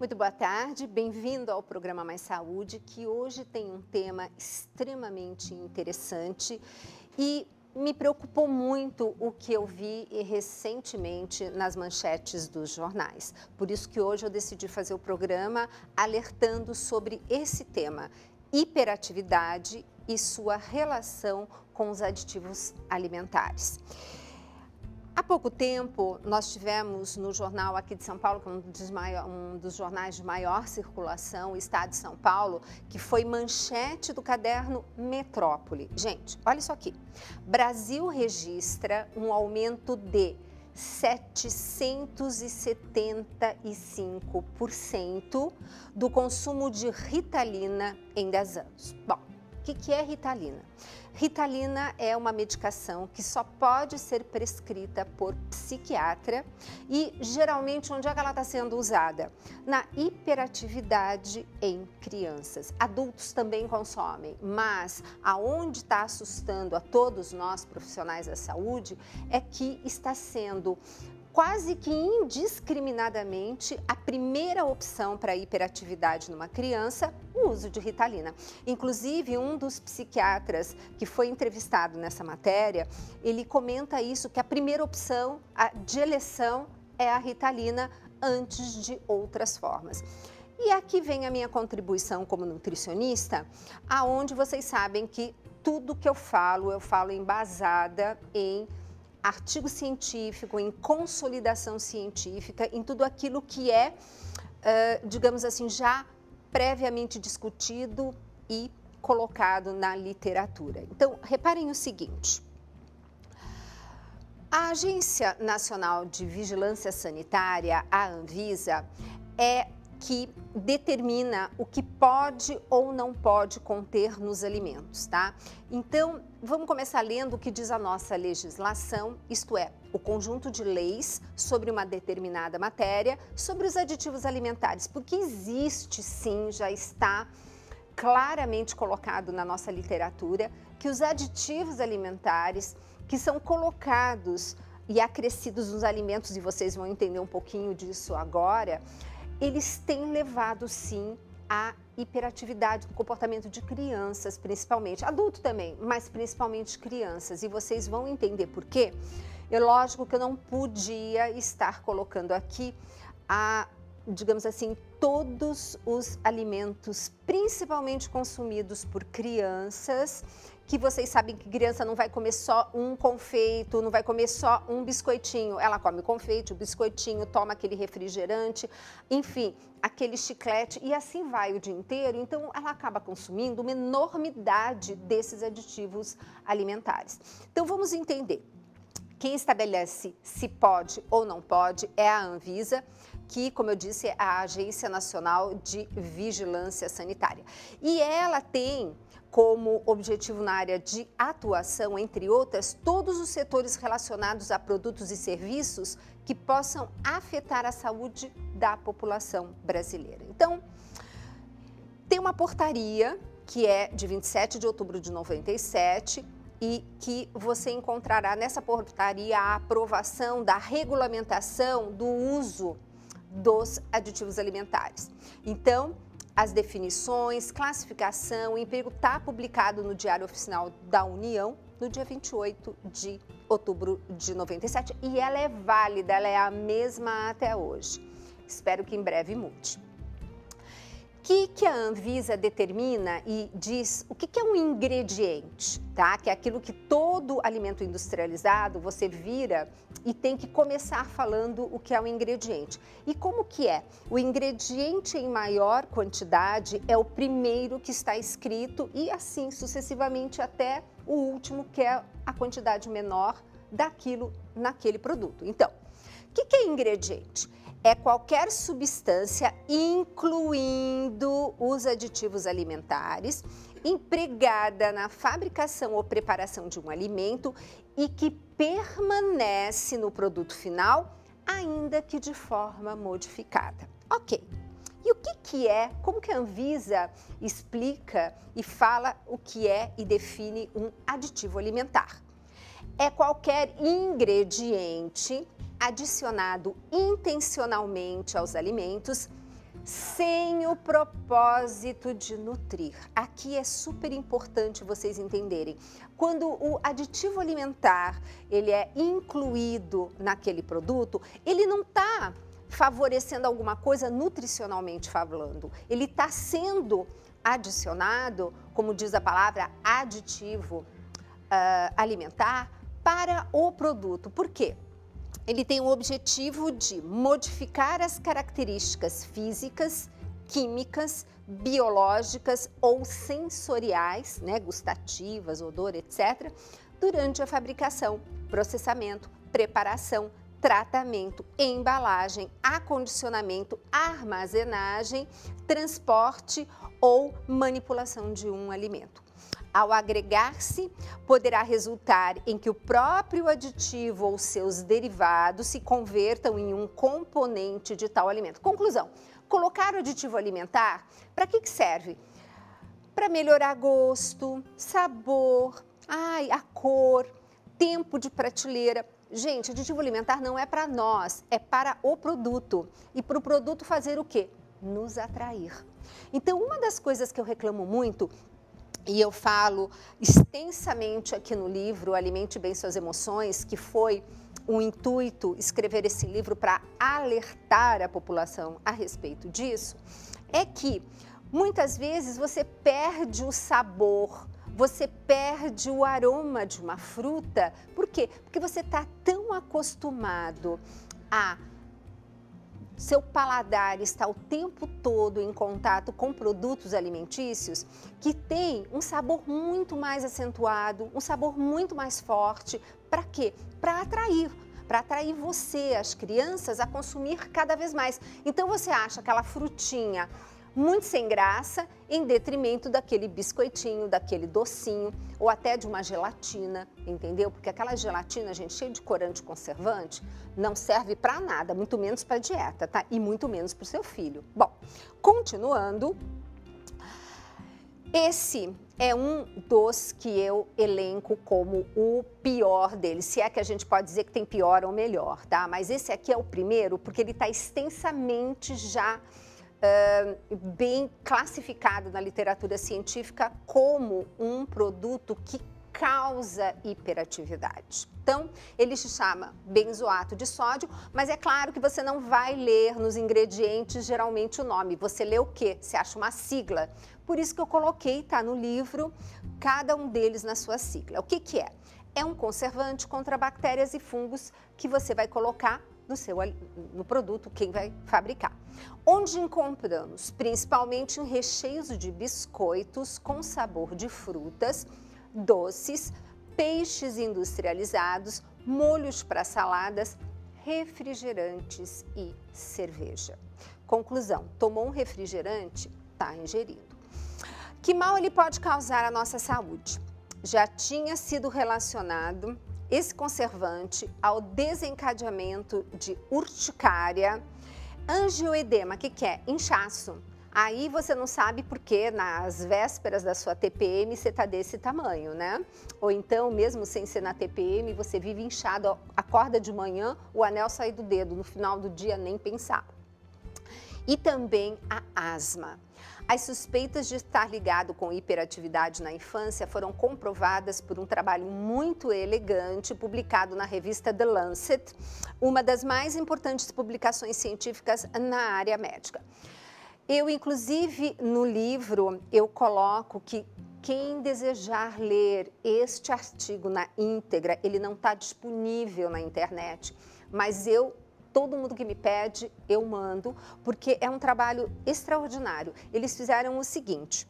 Muito boa tarde, bem-vindo ao programa Mais Saúde, que hoje tem um tema extremamente interessante e me preocupou muito o que eu vi recentemente nas manchetes dos jornais. Por isso que hoje eu decidi fazer o programa alertando sobre esse tema, hiperatividade e sua relação com os aditivos alimentares. Há pouco tempo, nós tivemos no jornal aqui de São Paulo, que é um dos jornais de maior circulação, o Estado de São Paulo, que foi manchete do caderno Metrópole. Gente, olha isso aqui. Brasil registra um aumento de 775% do consumo de Ritalina em 10 anos. Bom, o que é Ritalina? Ritalina é uma medicação que só pode ser prescrita por psiquiatra e geralmente onde é que ela está sendo usada? Na hiperatividade em crianças. Adultos também consomem, mas aonde está assustando a todos nós profissionais da saúde é que está sendo quase que indiscriminadamente a primeira opção para hiperatividade numa criança, o uso de Ritalina. Inclusive, um dos psiquiatras que foi entrevistado nessa matéria, ele comenta isso, que a primeira opção de eleição é a Ritalina antes de outras formas. E aqui vem a minha contribuição como nutricionista, aonde vocês sabem que tudo que eu falo embasada em artigo científico, em consolidação científica, em tudo aquilo que é, digamos assim, já previamente discutido e colocado na literatura. Então, reparem o seguinte, a Agência Nacional de Vigilância Sanitária, a Anvisa, é que determina o que pode ou não pode conter nos alimentos, tá? Então, vamos começar lendo o que diz a nossa legislação, isto é, o conjunto de leis sobre uma determinada matéria, sobre os aditivos alimentares, porque existe sim, já está claramente colocado na nossa literatura, que os aditivos alimentares que são colocados e acrescidos nos alimentos, e vocês vão entender um pouquinho disso agora, eles têm levado, sim, à hiperatividade do comportamento de crianças, principalmente, adulto também, mas principalmente crianças. E vocês vão entender por quê. É lógico que eu não podia estar colocando aqui digamos assim, todos os alimentos, principalmente consumidos por crianças, que vocês sabem que criança não vai comer só um confeito, não vai comer só um biscoitinho. Ela come o confeito, o biscoitinho, toma aquele refrigerante, enfim, aquele chiclete e assim vai o dia inteiro. Então, ela acaba consumindo uma enormidade desses aditivos alimentares. Então, vamos entender. Quem estabelece se pode ou não pode é a Anvisa, que, como eu disse, é a Agência Nacional de Vigilância Sanitária. E ela tem como objetivo na área de atuação, entre outras, todos os setores relacionados a produtos e serviços que possam afetar a saúde da população brasileira. Então, tem uma portaria que é de 27 de outubro de 97 e que você encontrará nessa portaria a aprovação da regulamentação do uso dos aditivos alimentares. Então, as definições, classificação, emprego está publicado no Diário Oficial da União no dia 28 de outubro de 97 e ela é válida, ela é a mesma até hoje. Espero que em breve mude. O que a Anvisa determina e diz o que é um ingrediente, tá? Que é aquilo que todo alimento industrializado você vira e tem que começar falando o que é um ingrediente. E como que é? O ingrediente em maior quantidade é o primeiro que está escrito e assim sucessivamente até o último, que é a quantidade menor daquilo naquele produto. Então, o que é ingrediente? É qualquer substância, incluindo os aditivos alimentares, empregada na fabricação ou preparação de um alimento e que permanece no produto final, ainda que de forma modificada. Ok. E o que é, como que a Anvisa explica e fala o que é e define um aditivo alimentar? É qualquer ingrediente adicionado intencionalmente aos alimentos, sem o propósito de nutrir. Aqui é super importante vocês entenderem. Quando o aditivo alimentar ele é incluído naquele produto, ele não está favorecendo alguma coisa nutricionalmente falando. Ele está sendo adicionado, como diz a palavra, aditivo alimentar para o produto. Por quê? Ele tem o objetivo de modificar as características físicas, químicas, biológicas ou sensoriais, né, gustativas, odor, etc., durante a fabricação, processamento, preparação, tratamento, embalagem, acondicionamento, armazenagem, transporte ou manipulação de um alimento. Ao agregar-se, poderá resultar em que o próprio aditivo ou seus derivados se convertam em um componente de tal alimento. Conclusão: colocar o aditivo alimentar, para que serve? Para melhorar gosto, sabor, a cor, tempo de prateleira. Gente, aditivo alimentar não é para nós, é para o produto. E para o produto fazer o quê? Nos atrair. Então, uma das coisas que eu reclamo muito, e eu falo extensamente aqui no livro Alimente Bem Suas Emoções, que foi o intuito escrever esse livro para alertar a população a respeito disso, é que muitas vezes você perde o sabor, você perde o aroma de uma fruta. Por quê? Porque você está tão acostumado a seu paladar está o tempo todo em contato com produtos alimentícios que tem um sabor muito mais acentuado, um sabor muito mais forte. Para quê? Para atrair você, as crianças, a consumir cada vez mais. Então você acha aquela frutinha muito sem graça, em detrimento daquele biscoitinho, daquele docinho, ou até de uma gelatina, entendeu? Porque aquela gelatina, gente, cheia de corante conservante, não serve para nada, muito menos para dieta, tá? E muito menos para o seu filho. Bom, continuando, esse é um dos que eu elenco como o pior deles, se é que a gente pode dizer que tem pior ou melhor, tá? Mas esse aqui é o primeiro, porque ele está extensamente já bem classificado na literatura científica como um produto que causa hiperatividade. Então, ele se chama benzoato de sódio, mas é claro que você não vai ler nos ingredientes geralmente o nome. Você lê o quê? Você acha uma sigla. Por isso que eu coloquei, tá no livro, cada um deles na sua sigla. O que que é? É um conservante contra bactérias e fungos que você vai colocar no produto, quem vai fabricar. Onde encontramos? Principalmente em recheios de biscoitos com sabor de frutas, doces, peixes industrializados, molhos para saladas, refrigerantes e cerveja. Conclusão: tomou um refrigerante? Está ingerindo. Que mal ele pode causar à nossa saúde? Já tinha sido relacionado esse conservante ao desencadeamento de urticária, angioedema, que é? Inchaço. Aí você não sabe porque nas vésperas da sua TPM você está desse tamanho, né? Ou então, mesmo sem ser na TPM, você vive inchado, acorda de manhã, o anel sai do dedo, no final do dia nem pensar. E também a asma. As suspeitas de estar ligado com hiperatividade na infância foram comprovadas por um trabalho muito elegante publicado na revista The Lancet, uma das mais importantes publicações científicas na área médica. Eu, inclusive, no livro, eu coloco que quem desejar ler este artigo na íntegra, ele não está disponível na internet, mas todo mundo que me pede, eu mando, porque é um trabalho extraordinário. Eles fizeram o seguinte: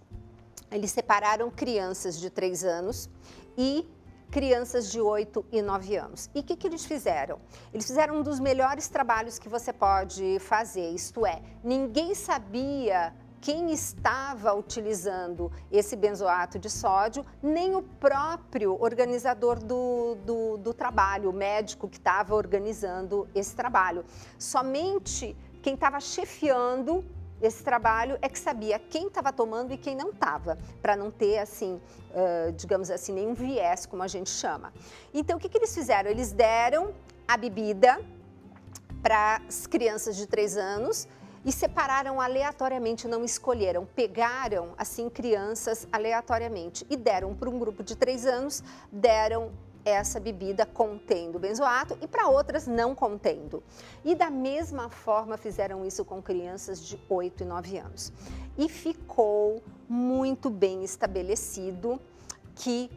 eles separaram crianças de 3 anos e crianças de 8 e 9 anos. E o que eles fizeram? Eles fizeram um dos melhores trabalhos que você pode fazer, isto é, ninguém sabia quem estava utilizando esse benzoato de sódio, nem o próprio organizador do trabalho, o médico que estava organizando esse trabalho. Somente quem estava chefiando esse trabalho é que sabia quem estava tomando e quem não estava, para não ter, assim, digamos assim, nenhum viés, como a gente chama. Então, o que eles fizeram? Eles deram a bebida para as crianças de 3 anos, e separaram aleatoriamente, não escolheram, pegaram assim crianças aleatoriamente e deram para um grupo de 3 anos, deram essa bebida contendo benzoato e para outras não contendo. E da mesma forma fizeram isso com crianças de 8 e 9 anos. E ficou muito bem estabelecido que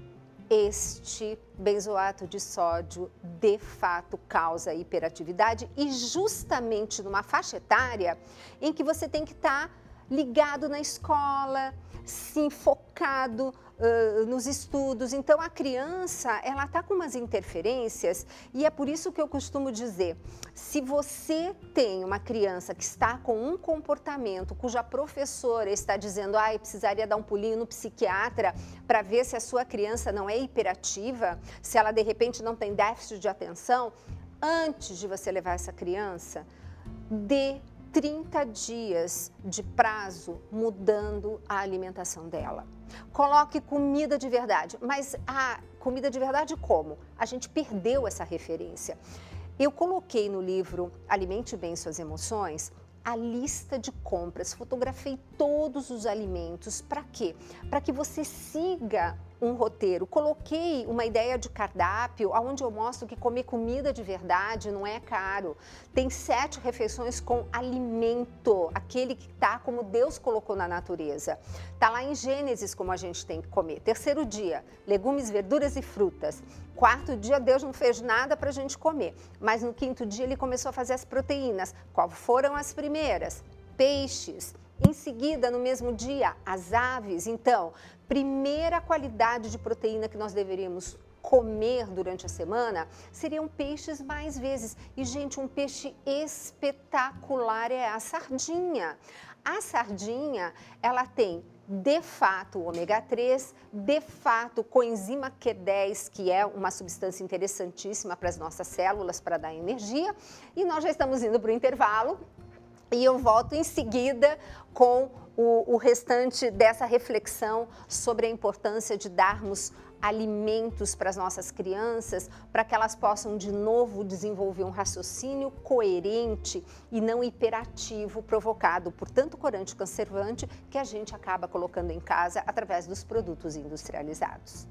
este benzoato de sódio de fato causa hiperatividade e justamente numa faixa etária em que você tem que estar ligado na escola, sim, focado nos estudos. Então a criança, ela está com umas interferências e é por isso que eu costumo dizer, se você tem uma criança que está com um comportamento cuja professora está dizendo, precisaria dar um pulinho no psiquiatra para ver se a sua criança não é hiperativa, se ela de repente não tem déficit de atenção, antes de você levar essa criança, dê 30 dias de prazo mudando a alimentação dela. Coloque comida de verdade, mas a comida de verdade como? A gente perdeu essa referência. Eu coloquei no livro Alimente Bem Suas Emoções a lista de compras, fotografei todos os alimentos. Para quê? Para que você siga um roteiro. Coloquei uma ideia de cardápio onde eu mostro que comer comida de verdade não é caro. Tem 7 refeições com alimento, aquele que está como Deus colocou na natureza. Está lá em Gênesis como a gente tem que comer. 3º dia, legumes, verduras e frutas. 4º dia, Deus não fez nada para a gente comer. Mas no 5º dia, ele começou a fazer as proteínas. Qual foram as primeiras? Peixes. Em seguida, no mesmo dia, as aves. Então, primeira qualidade de proteína que nós deveríamos comer durante a semana seriam peixes mais vezes. E, gente, um peixe espetacular é a sardinha. A sardinha, ela tem, de fato, o ômega 3, de fato, coenzima Q10, que é uma substância interessantíssima para as nossas células, para dar energia. E nós já estamos indo para o intervalo. E eu volto em seguida com o restante dessa reflexão sobre a importância de darmos alimentos para as nossas crianças, para que elas possam de novo desenvolver um raciocínio coerente e não hiperativo provocado por tanto corante conservante que a gente acaba colocando em casa através dos produtos industrializados.